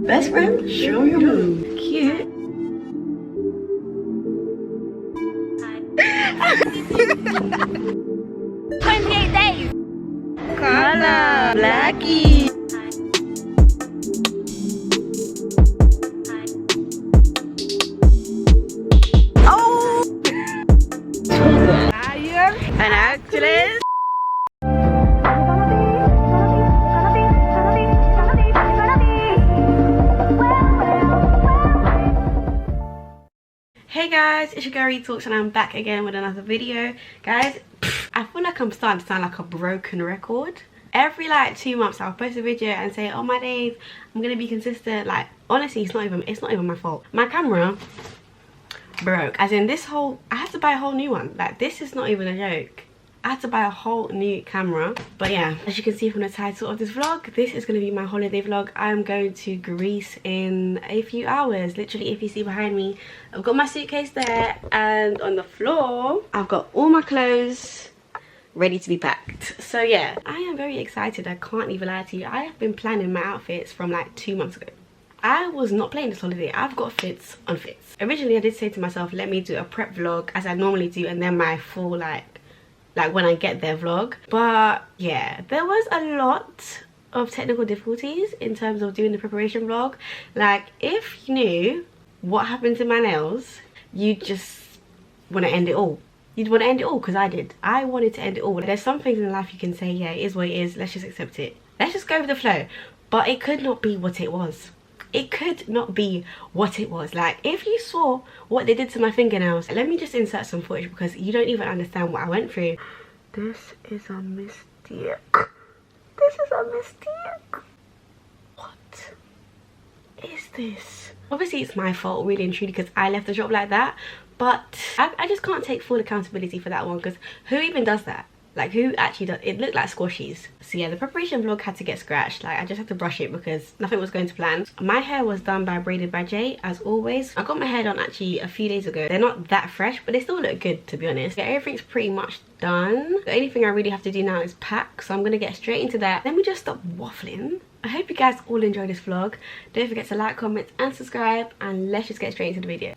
Best friend, show your move. Cute. 28 days. Carla, Blackie. Oh! An actress. Hey guys, it's your girl Talks and I'm back again with another video. Guys, I feel like I'm starting to sound like a broken record. Every like 2 months I'll post a video and say, oh my days, I'm gonna be consistent. Like honestly, it's not even my fault. My camera broke, as in this whole, I had to buy a whole new one. Like this is not even a joke. I had to buy a whole new camera. But yeah, as you can see from the title of this vlog, this is going to be my holiday vlog. I am going to Greece in a few hours. Literally, if you see behind me, I've got my suitcase there, and on the floor I've got all my clothes ready to be packed. So yeah, I am very excited. I can't even lie to you. I have been planning my outfits from like 2 months ago. I was not playing this holiday. I've got fits on fits. Originally I did say to myself, let me do a prep vlog as I normally do, and then my full like when I get there vlog. But yeah, there was a lot of technical difficulties in terms of doing the preparation vlog. Like if you knew what happened to my nails, you just want to end it all. You'd want to end it all, because I did. I wanted to end it all. There's some things in life you can say, yeah, it is what it is, let's just accept it, let's just go with the flow. But it could not be what it was. It could not be what it was. Like if you saw what they did to my fingernails, let me just insert some footage because you don't even understand what I went through. This is a mistake. This is a mistake. What is this? Obviously it's my fault really and truly, because I left the shop like that, but I just can't take full accountability for that one, because who even does that? Like who actually does it? Looked like squashies. So yeah, the preparation vlog had to get scratched. Like I just had to brush it because nothing was going to plan. My hair was done by Braided by Jay, as always. I got my hair done actually a few days ago. They're not that fresh, but they still look good, to be honest. Yeah, everything's pretty much done. The only thing I really have to do now is pack, so I'm gonna get straight into that. Let me just stop waffling. I hope you guys all enjoy this vlog. Don't forget to like, comment and subscribe, and let's just get straight into the video.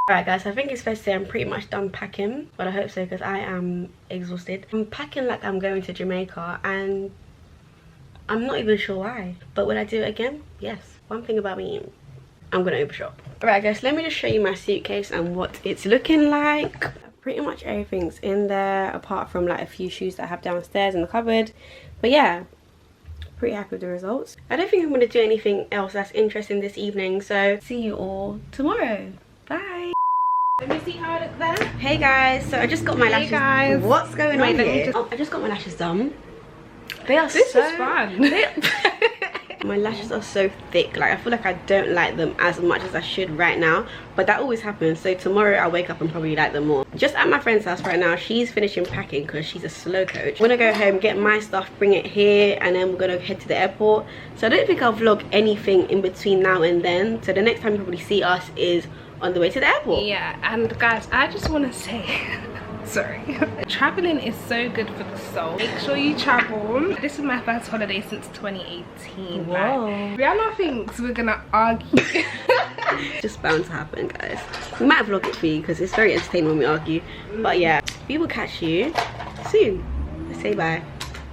Alright guys, I think it's fair to say I'm pretty much done packing, but I hope so because I am exhausted. I'm packing like I'm going to Jamaica and I'm not even sure why, but will I do it again? Yes. One thing about me, I'm gonna overshop. Alright guys, let me just show you my suitcase and what it's looking like. Pretty much everything's in there apart from like a few shoes that I have downstairs in the cupboard, but yeah, pretty happy with the results. I don't think I'm going to do anything else that's interesting this evening, so see you all tomorrow. Bye. Let me see how it looks there. Hey guys, so I just got my lashes. Hey guys. What's going on here? Oh, I just got my lashes done. They are this is fun. My lashes are so thick. Like I feel like I don't like them as much as I should right now, but that always happens. So tomorrow I'll wake up and probably like them more. Just at my friend's house right now. She's finishing packing because she's a slow coach. I'm gonna go home, get my stuff, bring it here, and then we're gonna head to the airport. So I don't think I'll vlog anything in between now and then. So the next time you probably see us is on the way to the airport. Yeah, and guys, I just want to say sorry, traveling is so good for the soul. Make sure you travel. This is my first holiday since 2018. Whoa. Right? Rihanna thinks we're gonna argue. Just bound to happen, guys. We might vlog it for you because it's very entertaining when we argue, but yeah, we will catch you soon. Let's say bye.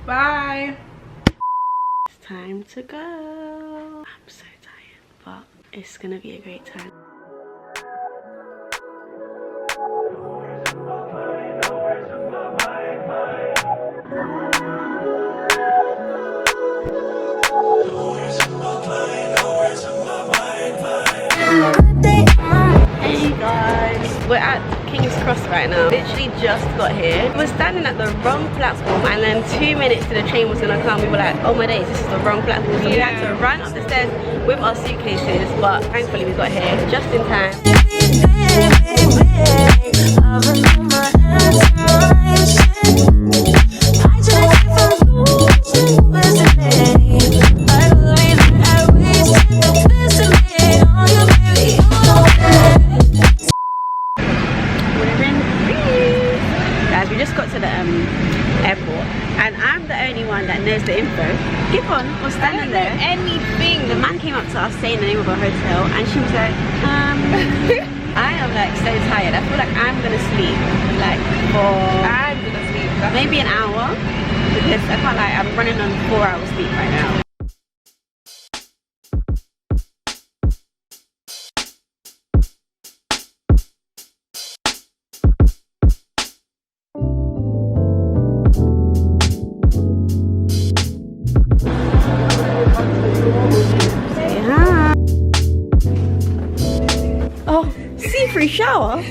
Bye. It's time to go. I'm so tired, but it's gonna be a great time. Hey guys, we're at King's Cross right now. Literally just got here. We were standing at the wrong platform and then 2 minutes to the train was gonna come. We were like, oh my days, this is the wrong platform. So we had to run up the stairs with our suitcases, but thankfully we got here just in time. We just got to the airport and I'm the only one that knows the info. Gibbon was standing there. Anything. The man came up to us saying the name of a hotel and she was like, I am like so tired. I feel like I'm gonna sleep like I'm gonna sleep. maybe an hour because I can't lie, I'm running on 4 hours sleep right now. Oh, see-free shower?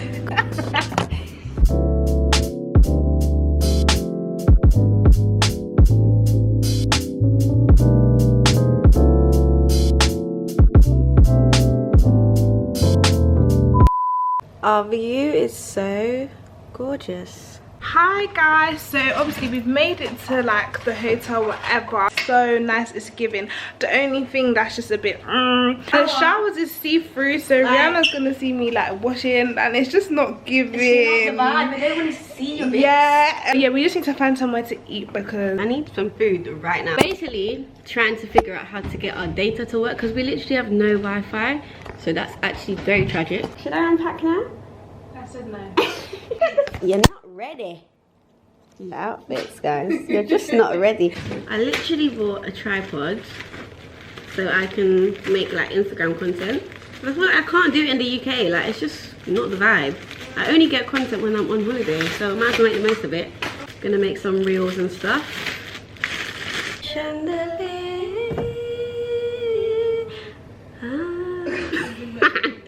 Our view is so gorgeous. Hi guys, so obviously we've made it to like the hotel, whatever. So nice, it's giving. The only thing that's just a bit the showers is see-through, so like, Rihanna's gonna see me like washing and it's just not giving. It's not the vibe. They don't want to see your bits. Yeah, we just need to find somewhere to eat because I need some food right now. Basically trying to figure out how to get our data to work because we literally have no Wi-Fi, so that's actually very tragic. Should I unpack now? I said no. You're not ready. The outfits, guys. You're just not ready. I literally bought a tripod so I can make like Instagram content. I feel like I can't do it in the UK. Like it's just not the vibe. I only get content when I'm on holiday, so I might as well make the most of it. Gonna make some reels and stuff. Chandelier.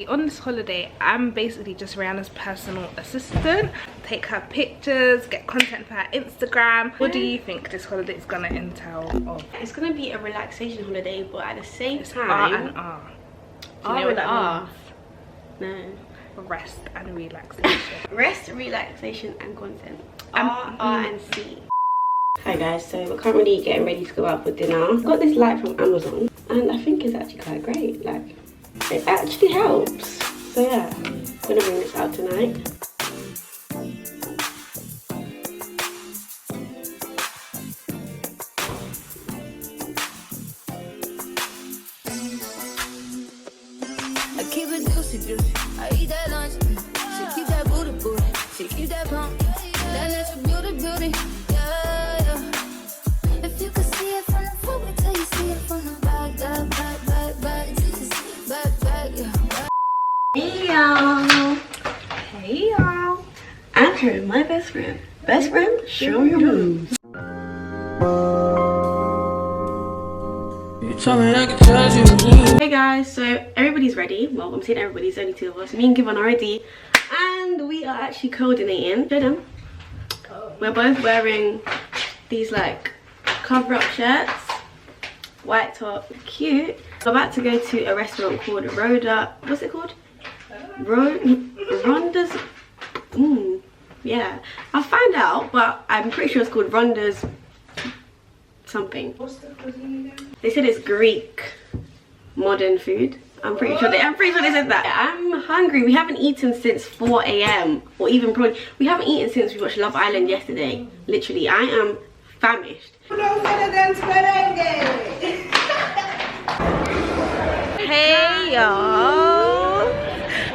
On this holiday, I'm basically just Rihanna's personal assistant. Take her pictures, get content for her Instagram. What do you think this holiday is gonna entail of? It's gonna be a relaxation holiday, but at the same time, R and R. R and R. No. Rest and relaxation. Rest, relaxation, and content. R and C. Hi guys, so we're currently getting ready to go out for dinner. I got this light from Amazon, and I think it's actually quite great. Like, it actually helps. So yeah, I'm gonna bring this out tonight. I keep it juicy, juicy. I eat that lunch. She keep that booty, booty. She keep that pump. That natural beauty, beauty. Yeah, yeah. If you could see it from the front, wait till you see it from the back, back, back, back, back, back, back, yeah. Hey y'all. Hey y'all. I'm here with my best friend. Best friend, show your moves. Hey guys, so everybody's ready. Well, I'm saying everybody's, only two of us. Me and Gibbon are ready. And we are actually coordinating. Show them. We're both wearing these like cover-up shirts. White top, cute. We're about to go to a restaurant called Rhoda. What's it called? Rhonda's. Yeah, I'll find out, but I'm pretty sure it's called Rhonda's something. What's the cuisine again? They said it's Greek modern food. I'm pretty sure they said that. I'm hungry. We haven't eaten since 4 AM or even probably we haven't eaten since we watched Love Island yesterday. Literally, I am famished. Hey y'all.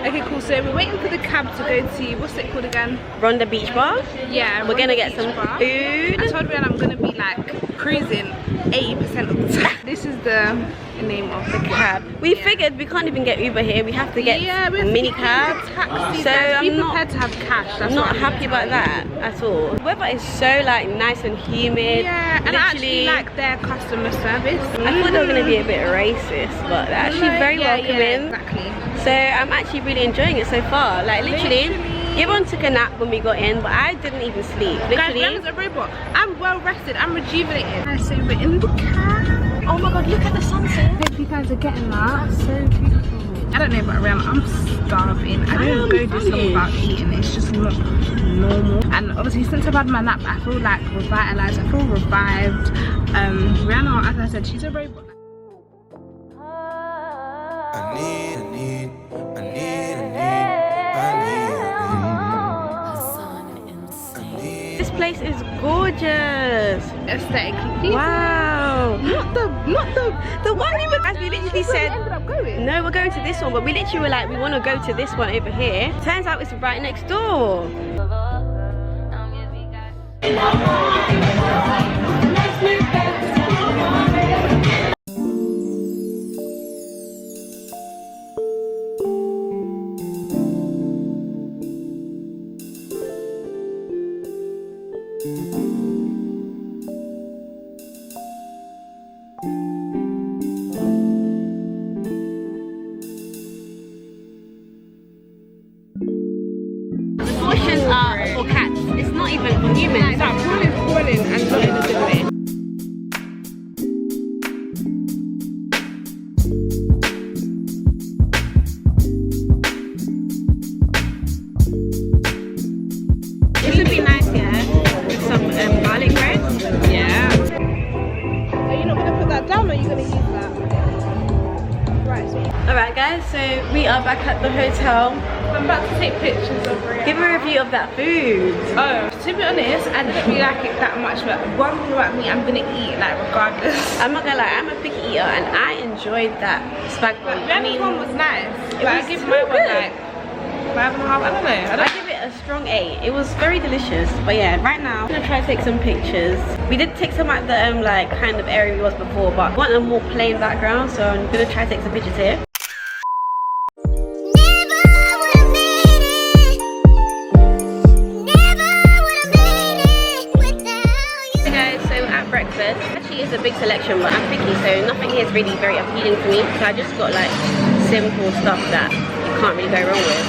Okay, cool. So we're waiting for the cab to go to, what's it called again? Ronda Beach Bar. Yeah, We're gonna get Beach some Bar. food. I told Rihanna I'm gonna be like cruising 80% of the time. This is the name of the cab. We figured we can't even get Uber here. We have to get a mini cab. Taxi. So be I'm not prepared to have cash. That's I'm not what happy about that at all. The weather is so like nice and humid. Yeah, and I actually like their customer service. I thought they were gonna be a bit racist, but they're actually very welcoming. Yeah, exactly. So I'm actually really enjoying it so far. Like literally. Gibbon took a nap when we got in, but I didn't even sleep. Literally. Guys, a robot. I'm well rested. I'm rejuvenated. So we're in the cab. Oh my god, look at the sunset. Hope you guys are getting that. So beautiful. I don't know about Rihanna. I'm starving. I don't go this long without eating. It's just not normal. And obviously, since I've had my nap, I feel like revitalized. I feel revived. Rihanna, as I said, she's a robot. This place is gorgeous. Aesthetically. Wow. Not the one As we literally said, ended up going. no, we're going to this one, but we literally were like, we want to go to this one over here. Turns out it's right next door. Portions are for cats. It's not even for humans. That pool is falling and not in a good way. This would be nice, yeah, with some garlic bread. Yeah. Are you not gonna put that down, or are you gonna use that? Right. So Alright guys, so we are back at the hotel. I'm about to take pictures of Rihanna. Give a review of that food. Oh, to be honest, I didn't really like it that much, but one thing about me, I'm gonna eat like regardless. I'm not gonna lie, I'm a picky eater and I enjoyed that spag bol. Rihanna's one was nice, but I was give so my one good. like 5.5. I don't know. I give it a strong 8. It was very delicious. But yeah, right now I'm gonna try to take some pictures. We did take some at the like kind of area we was before, but I want a more plain background, so I'm gonna try to take some pictures here. Breakfast actually is a big selection, but I'm picky, so nothing here is really very appealing to me, so I just got like simple stuff that you can't really go wrong with.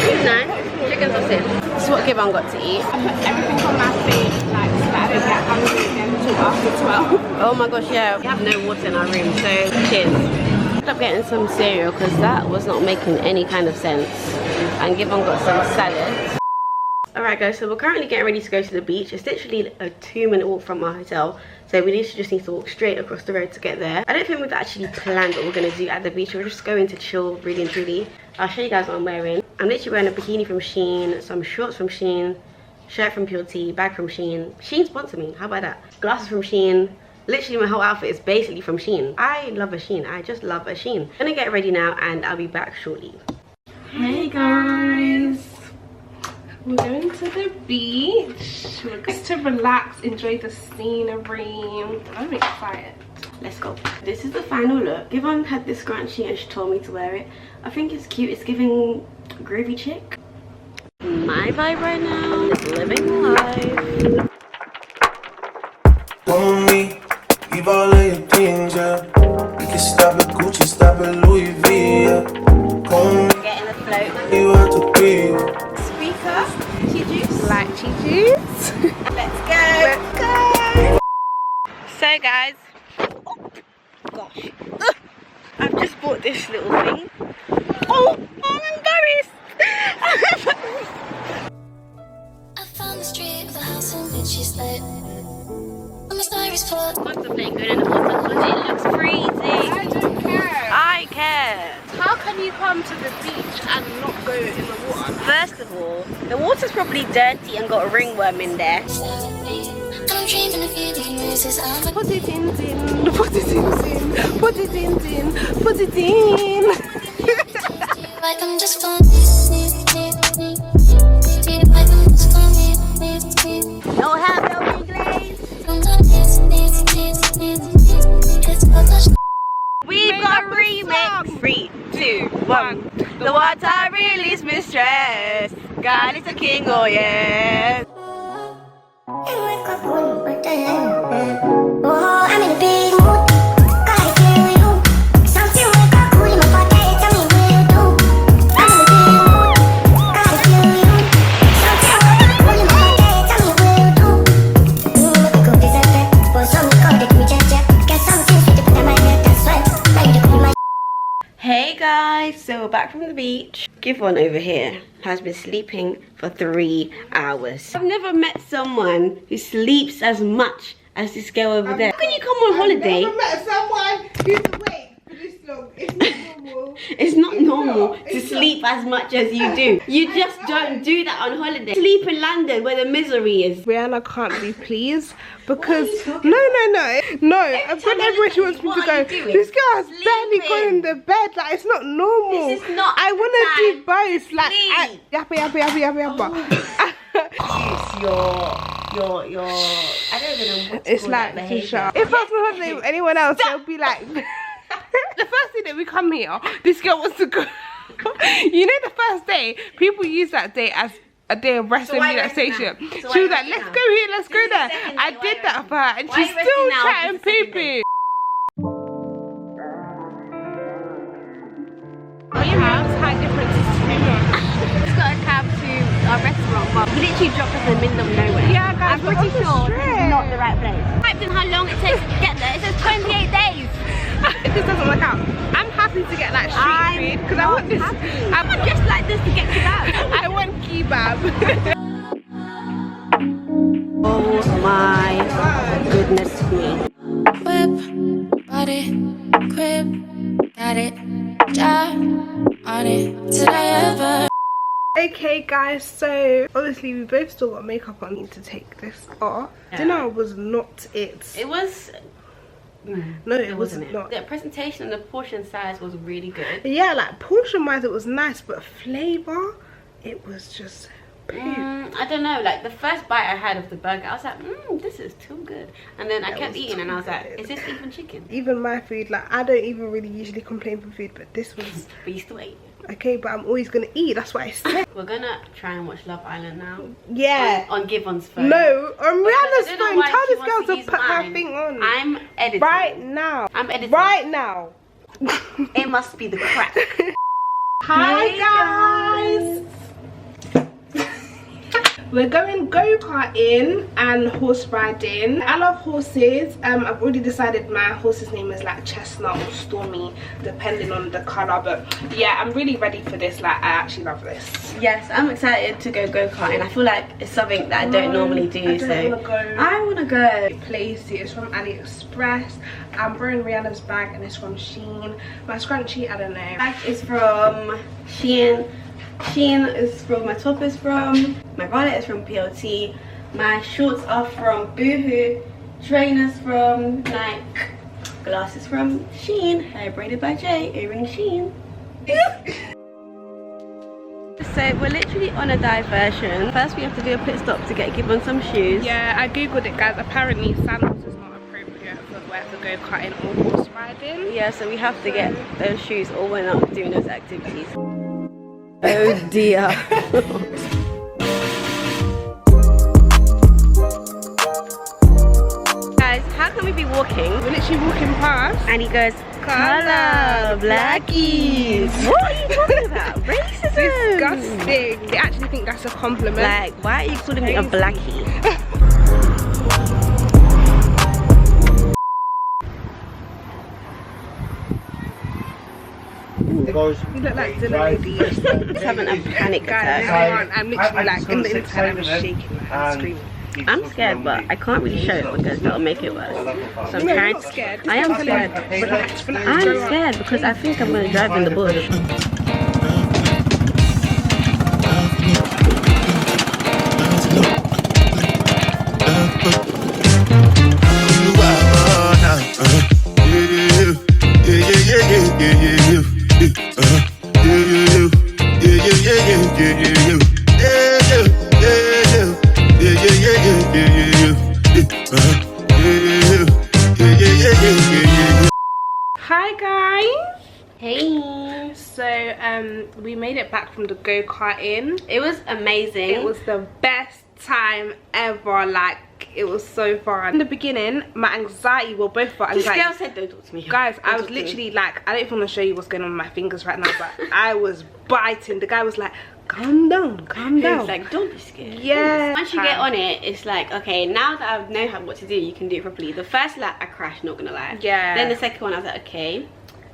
It's nice. Chicken sausage. This is what Gibbon got to eat. I put everything on my plate like so that I don't get hungry again until after 12. Oh my gosh, yeah, we have no water in our room, so cheers. I ended up getting some cereal because that was not making any kind of sense, and Gibbon got some salad. Alright guys, so we're currently getting ready to go to the beach. It's literally a 2-minute walk from our hotel, so we just need to walk straight across the road to get there. I don't think we've actually planned what we're going to do at the beach. We're just going to chill, really and truly. I'll show you guys what I'm wearing. I'm literally wearing a bikini from Shein, some shorts from Shein, shirt from Pure Tea, bag from Shein. Shein sponsor me, how about that? Glasses from Shein. Literally my whole outfit is basically from Shein. I love a Shein, I just love a Shein. I'm gonna get ready now and I'll be back shortly. Hey guys! We're going to the beach. We're going to relax, enjoy the scenery. I'm excited. Let's go. This is the final look. Gibbon had this scrunchie and she told me to wear it. I think it's cute. It's giving groovy chick. My vibe right now is living life. On me, leave all of your things, yeah. You can stop at Gucci, stop at Louis V, yeah. Come Get in the float. you have to breathe. Chi juice. Like chi juice. Let's go. Let's go. So guys, oh gosh, I've just bought this little thing. Oh, I'm embarrassed. I found the street with a house in which she's lit. I'm a Cyrus Ford. Contemplating going in the water because it looks freezing. I don't care. I care. How can you come to the beach and not go in the water? First of all, the water's probably dirty and got a ringworm in there. I'm dreaming of you, the music. I'm Put it in, put it in, put it in, put it in. like I'm just for me. Feel like I'm just for me. Don't have no replays. We've got a remix. 3, 2, 1. The water release me stress. God is the king, oh yeah. Oh, I'm in a big mood. Gotta feel you. Something wake up cool in my body. Tell me what you do. I'm in a big mood. Gotta feel you. Something wake up cool in my body. Tell me what you do. Look good is a pet. But some call it me jack. Get something sweet to put in my head. That's why. Like you cool my. Hey guys, so we're back from the beach. Giveon over here has been sleeping for 3 hours. I've never met someone who sleeps as much as this girl over there. How can you come on holiday? I've never met someone who's awake for this long. It's not normal. It's not normal to sleep as much as you do. You just don't do that on holiday. Sleep in London where the misery is. Rihanna can't be pleased because no, I've got everywhere she wants me to go. This girl has barely gone in the bed. Like, it's not normal. This is not I want to do both. Like, Please. yappa. Your I don't even know what to It's call like that to behavior. shout. If I was on holiday with anyone else, they'll be like, the first day that we come here, this girl wants to go. You know, the first day, people use that day as a day of rest and why rest relaxation. now? So She why was like, rest let's now? go here, let's go This is the there. second I day, did why that rest for her, and Why she's you resting still now? chatting This is the second poo-poo. day. Your house had differences too much. Just got a cab to our restaurant, but we literally dropped us in the middle of nowhere. Yeah, guys, I'm pretty we're on sure the this is strip. not the right place. Typed in how long it takes to get there. It says 28 days. This doesn't work out. I'm happy to get like street food because I want this. I'm not just like this to get to that. I want kebab. Oh my goodness me. Whip, body, crib, got it, job on it. Did I ever? Okay guys, so obviously we both still got makeup on. I need to take this off. Yeah. Dinner was not it. It was. No, it It wasn't. wasn't. Not. The presentation and the portion size was really good. Yeah, like portion wise it was nice, but flavor, it was just poop. I don't know, like the first bite I had of the burger, I was like, this is too good. And then I kept was eating and I was too like, good. is this even chicken? Even my food, like I don't even really usually complain for food, but this was But you still ate. okay. But I'm always gonna eat. That's what I said. We're gonna try and watch Love Island now. Yeah. On Giveon's phone. No, on Because Rihanna's I don't know phone. why Tell she this wants girl to to use put her mine. thing on. I'm editing. Right now. I'm editing. Right now. It must be the crack. Hi guys. We're going go-karting and horse riding. I love horses. I've already decided my horse's name is like Chestnut or Stormy, depending on the colour. But yeah, I'm really ready for this. Like, I actually love this. Yes, I'm excited to go go-karting. I feel like it's something that I don't normally do. I don't wanna go. I want to go. Place it. It's from AliExpress. I'm wearing Rihanna's bag and it's from Shein. My scrunchie, I don't know. Bag is from Shein. Shein is from, my top is from, my wallet is from PLT, my shorts are from Boohoo, trainers from Nike, glasses from Shein, hair braided by Jay, earring Shein. So we're literally on a diversion. First we have to do a pit stop to get Giveon some shoes. Yeah, I googled it guys. Apparently sandals is not appropriate footwear for go-karting or horse riding. Yeah, so we have to get those shoes all when out doing those activities. Oh dear. Guys, how can we be walking? We're literally walking past. And he goes, "Colour blackies." What are you talking about? Racism. Disgusting. They actually think that's a compliment. Like, why are you calling me a blackie? you look like dinner lady. Just having a panic Guys, attack. I'm literally like in the inside, I'm shaking, like, screaming. I'm scared, but I can't really show it because that'll make it worse. So I'm No, you're trying. not scared. I am scared. Relax, relax. I'm Go on. scared because I think I'm gonna drive in the bush. Yeah. we made it back from the go-karting. It was amazing. It was the best time ever. Like, it was so fun. In the beginning, my anxiety, well, both of our This anxiety. girl said don't talk to me. Guys, I Don't was talk to me. literally like, I don't even want to show you what's going on with my fingers right now, but I was biting. The guy was like, calm down, calm He down. was like, don't be scared. Yeah. Once you get on it, it's like, okay, now that I know what to do, you can do it properly. The first lap, I crashed, not gonna lie. Yeah. Then the second one, I was like, okay.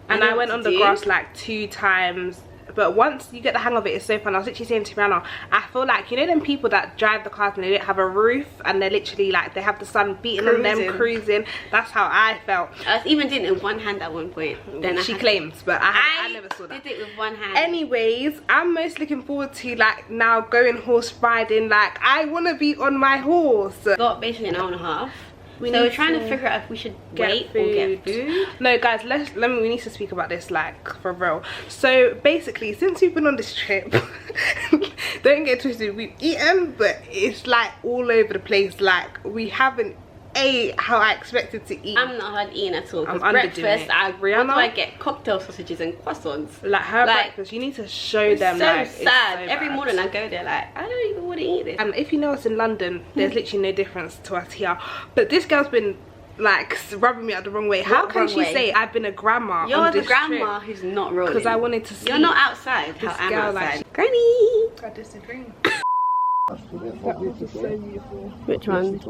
And I went on the grass like 2 times. But once you get the hang of it, it's so fun. I was literally saying to Rihanna, I feel like, you know them people that drive the cars and they don't have a roof and they're literally like, they have the sun beating on them, cruising. That's how I felt. I was even doing it with one hand at one point. Then She claims, but I never saw that. did it with one hand. Anyways, I'm most looking forward to like now going horse riding. Like, I want to be on my horse. Got basically an hour and a half. So need we're trying to to figure out if we should get wait or get food. No, guys, we need to speak about this, like, for real. So basically, since we've been on this trip, don't get twisted, we've eaten, but it's like all over the place. Like, we haven't ate how I expected to eat. I'm not hard eating at all. I'm Because underdoing breakfast, it. what Rihanna? do I get? Cocktail sausages and croissants. Like, her Like, breakfast, you need to show them. So like, sad. it's so Every bad. morning I go there like, I don't even want to eat this. And if you know us in London, there's literally no difference to us here. But this girl's been like rubbing me out the wrong way. How can wrong she way? say I've been a grandma? You're on the this grandma who's not rolling. because I wanted to see. You're not outside. this How I'm girl, like, outside. Granny. I disagree. Which one?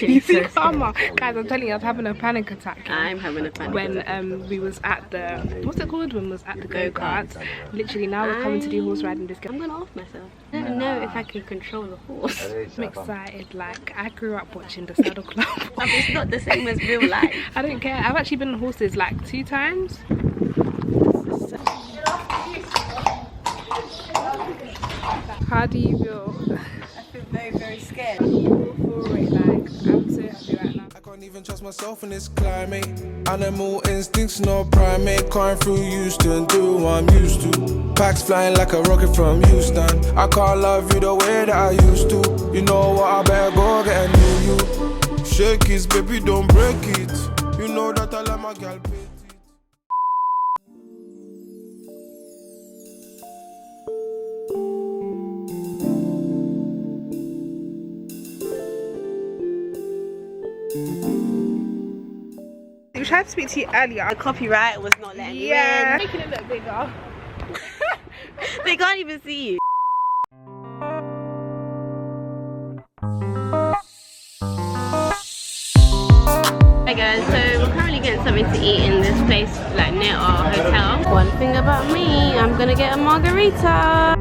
You see, karma. Guys, I'm telling you, I was having a panic attack I'm having a panic attack. when we was at the, what's it called? When we was at the go-karts. Literally, now we're coming to do horse riding. This girl. I'm gonna off myself. I don't know if I can control the horse. I'm excited. Like, I grew up watching the Saddle Club. It's not the same as real life. I don't care. I've actually been on horses like 2 times. How do you feel? I feel very, very scared. For it, like, I'm so happy right now. I can't even trust myself in this climate. Animal instincts, no primate. Crying through Houston, do what I'm used to. Packs flying like a rocket from Houston. I can't love you the way that I used to. You know what, I better go get a new you. Shake it, baby, don't break it. You know that I let my girl pay it. We tried to speak to you earlier. The copyright was not letting me Yeah. in. Making it look bigger. They can't even see you. Hey guys, so we're currently getting something to eat in this place like near our hotel. One thing about me, I'm gonna get a margarita.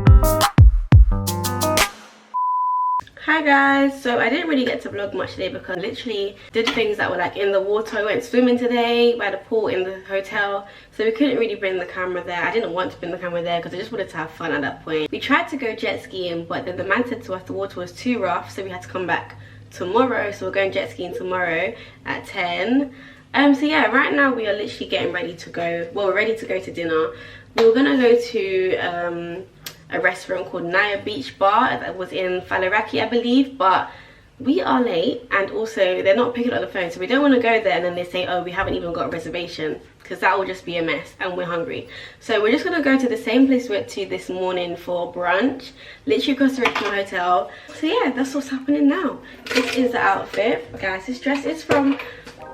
Hi guys, so I didn't really get to vlog much today because I literally did things that were like in the water. I went swimming today by the pool in the hotel, so we couldn't really bring the camera there. I didn't want to bring the camera there because I just wanted to have fun at that point. We tried to go jet skiing, but then the man said to us the water was too rough, so we had to come back tomorrow. So we're going jet skiing tomorrow at 10. So yeah, right now we are literally getting ready to go. Well, we're ready to go to dinner. We were gonna go to a restaurant called Naya Beach Bar that was in Faliraki, I believe, but we are late and also they're not picking up the phone, so we don't want to go there and then they say, oh, we haven't even got a reservation, because that will just be a mess and we're hungry. So we're just going to go to the same place we went to this morning for brunch, literally across the road from the hotel. So yeah, that's what's happening now. This is the outfit. Guys, this dress is from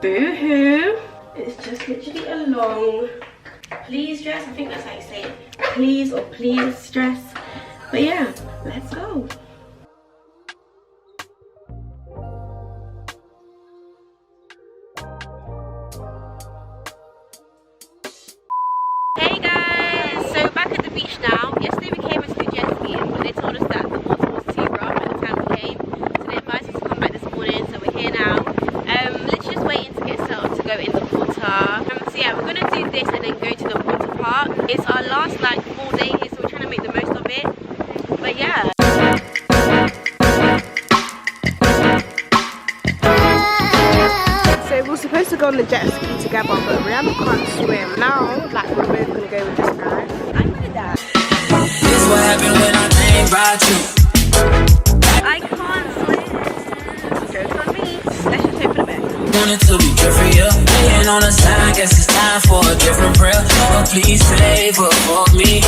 Boohoo. It's just literally a long please dress, I think that's how you say it, please or please dress. But yeah, let's go. Hey guys, so back at the beach now. Yesterday we came into the jet skiing, but they told us that the water was too rough at the time we came, so they advised us to come back this morning. So we're here now, literally just waiting to get settled to go in the water. So yeah, we're gonna do this and then go to the water park. It's our last like full day here, so we're trying to make the most of it. But yeah. So we were supposed to go on the jet ski together, but Rihanna can't swim. Now, like, we're both gonna go with this guy. I'm good at that. This what happened when I came about you. I can't swim. Joke's on me. Let's just hope for the best. wanted to be different, yeah. Waiting on a sign, guess it's time for a different prayer. Oh, please favor for me.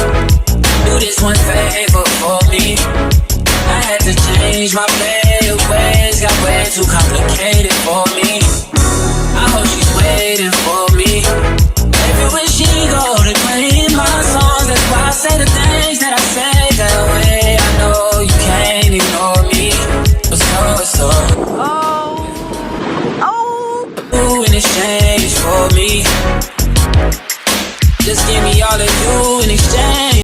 Do this one favor for me. I had to change my ways, got way too complicated for me. I hope she's waiting for me. Everywhere she go, they playing my songs. That's why I say the things that I say that way. I know you can't ignore me. But so in exchange for me. Just give me all of you in exchange.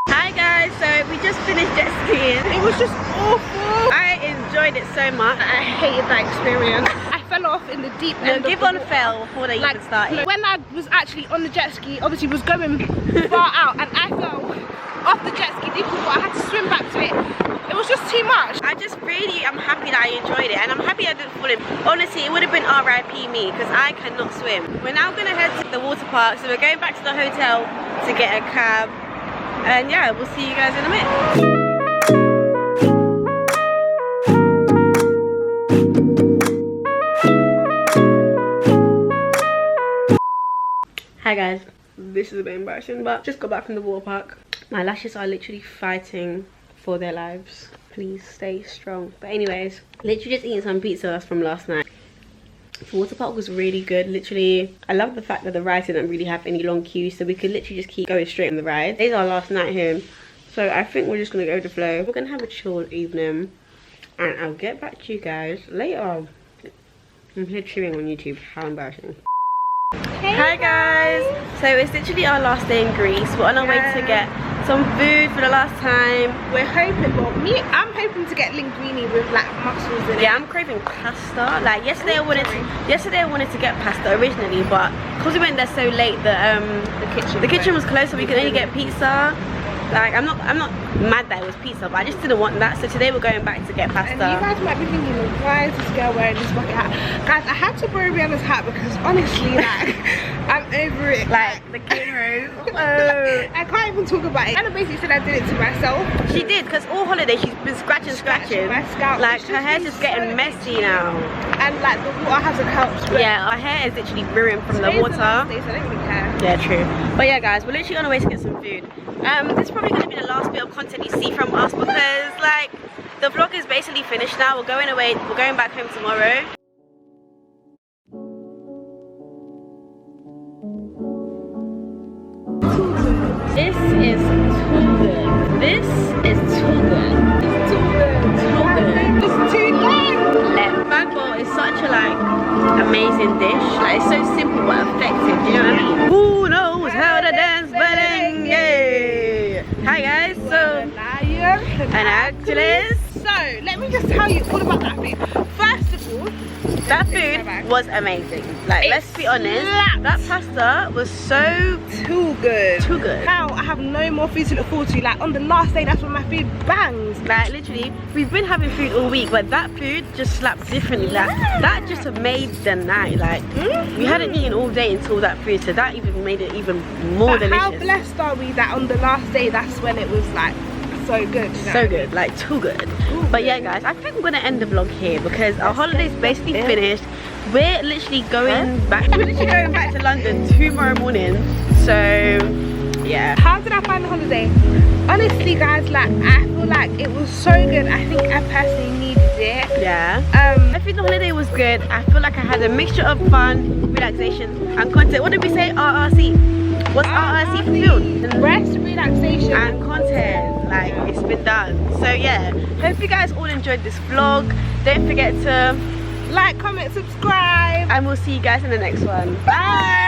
Hi guys, so we just finished jet skiing. It was just awful. I enjoyed it so much. I hated that experience. I fell off in the deep end. Give on fell before they even started. When I was actually on the jet ski, obviously was going far out, and I fell off the jet ski deep in the water. I had to swim back to it. It was just too much. I'm happy that I enjoyed it, and I'm happy I didn't fall in. Honestly, it would have been RIP me because I cannot swim. We're now gonna head to the water park, so we're going back to the hotel to get a cab, and yeah, we'll see you guys in a minute. Hi guys, this is a bit embarrassing, but just got back from the water park. My lashes are literally fighting for their lives. Please stay strong. But anyways, literally just eating some pizza from last night. The water park was really good. Literally, I love the fact that the rides didn't really have any long queues, so we could literally just keep going straight on the ride. Today's our last night here, so I think we're just gonna go with the flow. We're gonna have a chill evening, and I'll get back to you guys later. I'm here chewing on YouTube. How embarrassing. Hey. Hi guys, so it's literally our last day in Greece. We're on our way to get some food for the last time. We're hoping, well, I'm hoping to get linguine with like mussels in it. Yeah, I'm craving pasta. Like yesterday I wanted to get pasta originally, but because we went there so late, the kitchen was closed, so we could only get pizza. Like I'm not mad that it was pizza, but I just didn't want that. So today we're going back to get pasta. And you guys might be thinking, why is this girl wearing this bucket hat? Guys, I had to borrow Rihanna's hat because honestly, like, I'm over it. Like the Kinro's. I can't even talk about it. Rihanna basically said I did it to myself. She did, because all holiday she's been scratching. My scalp. Like her hair's just getting messy now. And like the water hasn't helped. Yeah, our hair is literally ruined from the water. So I don't even care. Yeah, true. But yeah guys, we're literally on our way to get some food. This is probably going to be the last bit of content you see from us because like the vlog is basically finished now. We're going back home tomorrow. This is too good. This is too good. It's too good. Too good. It's too good. Mango is such a like amazing dish. Like it's so simple but effective. Do you know what I mean? Who knows how to dance better? Yay! Hi guys. So an actress. So let me just tell you all about that food. First of all, that food was amazing. Like let's be honest, that pasta was so too good. Too good. Now I have no more food to look forward to. Like on the last day, that's when my food bangs. Like literally, we've been having food all week, but that food just slapped differently. Like that just made the night. Like we hadn't eaten all day until that food, so that even made it even more delicious. How blessed are we that on the last day, that's when it was like so good. You know? So good, like too good. But yeah guys, I think I'm gonna end the vlog here because our holiday's basically finished. We're literally going back. We're literally going back to London tomorrow morning. So yeah. How did I find the holiday? Honestly guys, like I feel like it was so good. I think I personally needed it. Yeah. I think the holiday was good. I feel like I had a mixture of fun, relaxation and content. What did we say? RRC. What's RRC fulfilled? Rest, relaxation and content. Like it's been done. So yeah, hope you guys all enjoyed this vlog. Don't forget to like, comment, subscribe, and we'll see you guys in the next one. Bye.